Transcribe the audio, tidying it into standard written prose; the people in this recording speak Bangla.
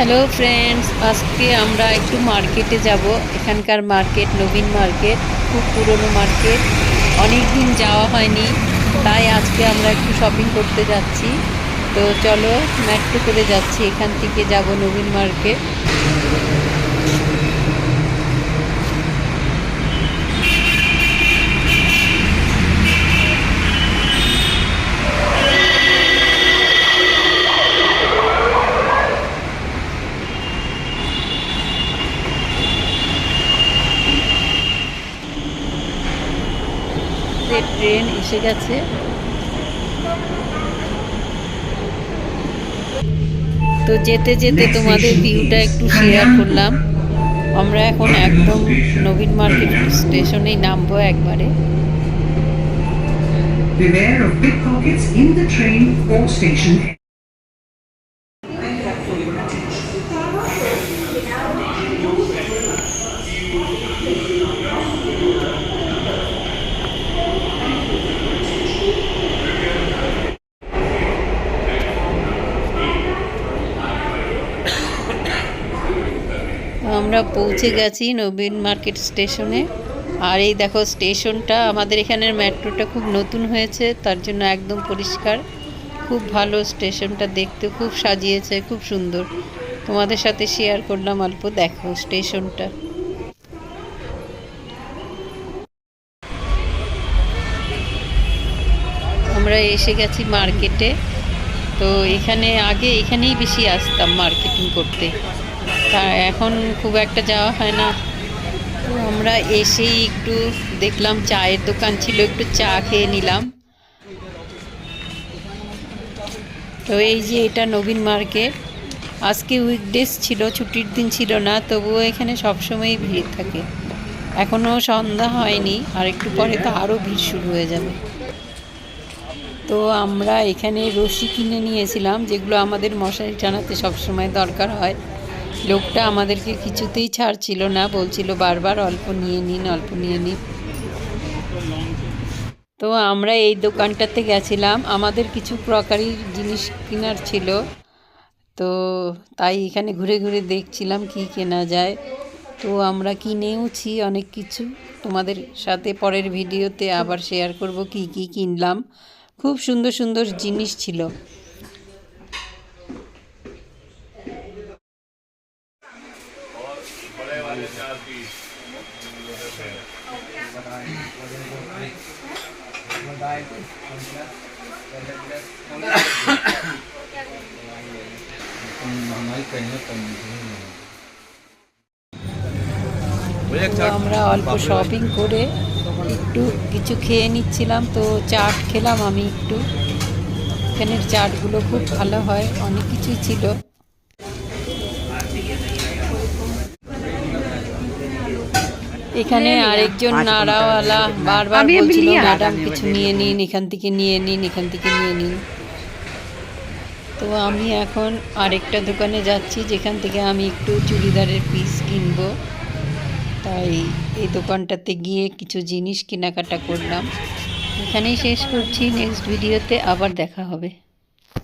হ্যালো ফ্রেন্ডস, আজকে আমরা একটু মার্কেটে যাব। এখানকার মার্কেট নবীন মার্কেট, খুব পুরনো মার্কেট, অনেক দিন যাওয়া হয়নি, তাই আজকে আমরা একটু শপিং করতে যাচ্ছি। তো চলো, মেট্রো করে যাচ্ছি, এখান থেকে যাব নবীন মার্কেট। ট্রেন এসে গেছে। তো যেতে যেতে তোমাদের ভিউটা একটু শেয়ার করলাম। আমরা এখন একদম নবীন মার্কেট স্টেশনেই নামবো একবারে। Beware of pickpockets in the train or station. আমরা পৌঁছে গেছি নবীন মার্কেট স্টেশনে। আর এই দেখো স্টেশনটা, আমাদের এখানের মেট্রোটা খুব নতুন হয়েছে, তার জন্য একদম পরিষ্কার, খুব ভালো। স্টেশনটা দেখতে খুব সাজিয়েছে, খুব সুন্দর। তোমাদের সাথে শেয়ার করলাম অল্প। দেখো স্টেশনটা। আমরা এসে গেছি মার্কেটে। তো এখানেই বেশি আসতাম মার্কেটিং করতে, তা এখন খুব একটা যাওয়া হয় না। তো আমরা এসেই একটু দেখলাম চায়ের দোকান ছিল, একটু চা খেয়ে নিলাম। তো এই যে এটা নবীন মার্কেট। আজকে উইকডেজ ছিল, ছুটির দিন ছিল না, তবুও এখানে সবসময়ই ভিড় থাকে। এখনও সন্ধ্যা হয়নি, আর একটু পরে তো আরও ভিড় শুরু হয়ে যাবে। তো আমরা এখানে রশি কিনে নিয়েছিলাম, যেগুলো আমাদের মশারি টানাতে সবসময় দরকার হয়। লোকটা আমাদেরকে কিছুতেই ছাড়ছিল না, বলছিল বারবার অল্প নিয়ে নিন, অল্প নিয়ে নিন। তো আমরা এই দোকানটাতে গেছিলাম, আমাদের কিছু ক্রকারি জিনিস কেনার ছিল। তো তাই এখানে ঘুরে ঘুরে দেখছিলাম কি কেনা যায়। তো আমরা কিনেওছি অনেক কিছু, তোমাদের সাথে পরের ভিডিওতে আবার শেয়ার করব কি কি কিনলাম। খুব সুন্দর সুন্দর জিনিস ছিল। তো আমরা অল্প শপিং করে একটু কিছু খেয়ে নিচ্ছিলাম। তো চাট খেলাম আমি একটু। এখানের চাটগুলো খুব ভালো হয়, অনেক কিছুই ছিল। এখানে আরেকজন নাড়াওয়ালা বারবার বলছিল, ম্যাডাম কিছু নিয়ে নিন, এখান থেকে নিয়ে নিন, এখান থেকে নিয়ে নিন। তো আমি এখন আরেকটা দোকানে যাচ্ছি, যেখান থেকে আমি একটু চুড়িদারের পিস কিনবো। তাই এই দোকানটাতে গিয়ে কিছু জিনিস কেনাকাটা করলাম। এখানেই শেষ করছি, নেক্সট ভিডিওতে আবার দেখা হবে।